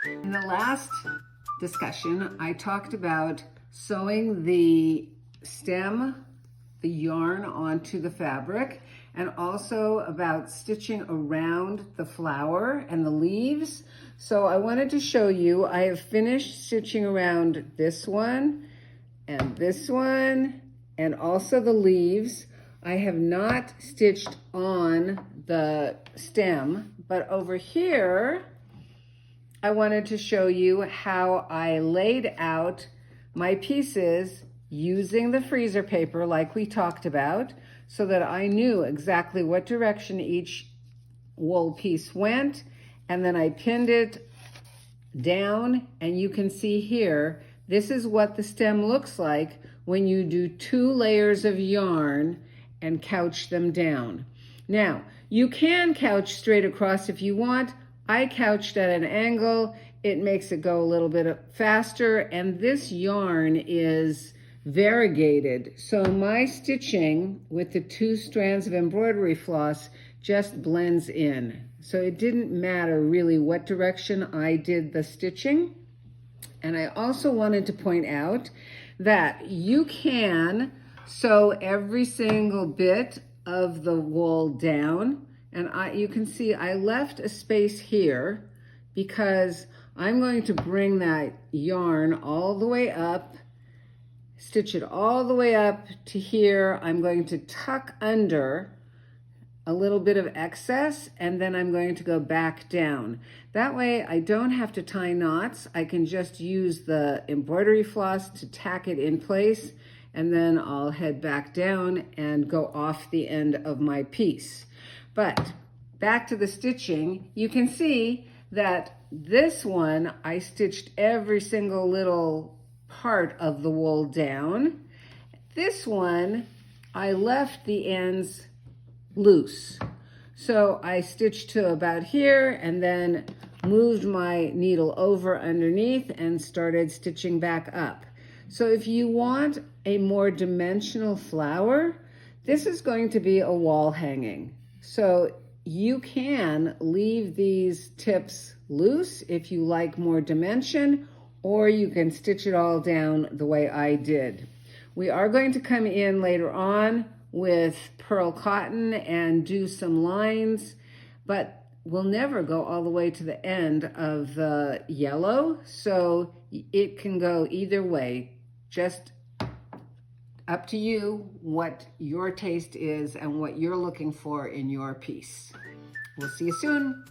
In the last discussion, I talked about sewing the stem, the yarn onto the fabric, and also about stitching around the flower and the leaves. So I wanted to show you, I have finished stitching around this one and also the leaves. I have not stitched on the stem, but over here, I wanted to show you how I laid out my pieces using the freezer paper like we talked about, so that I knew exactly what direction each wool piece went, and then I pinned it down, and you can see here, this is what the stem looks like when you do 2 layers of yarn and couch them down. Now, you can couch straight across if you want. I couched at an angle. It makes it go a little bit faster, and this yarn is variegated. So my stitching with the 2 strands of embroidery floss just blends in. So it didn't matter really what direction I did the stitching. And I also wanted to point out that you can sew every single bit of the wool down. And you can see I left a space here because I'm going to bring that yarn all the way up, stitch it all the way up to here. I'm going to tuck under a little bit of excess, and then I'm going to go back down. That way I don't have to tie knots. I can just use the embroidery floss to tack it in place, and then I'll head back down and go off the end of my piece. But back to the stitching, you can see that this one, I stitched every single little part of the wool down. This one, I left the ends loose. So I stitched to about here and then moved my needle over underneath and started stitching back up. So if you want a more dimensional flower, this is going to be a wall hanging. So you can leave these tips loose if you like more dimension, or you can stitch it all down the way I did. We are going to come in later on with pearl cotton and do some lines, but we'll never go all the way to the end of the yellow, so it can go either way. Just up to you what your taste is and what you're looking for in your piece. We'll see you soon.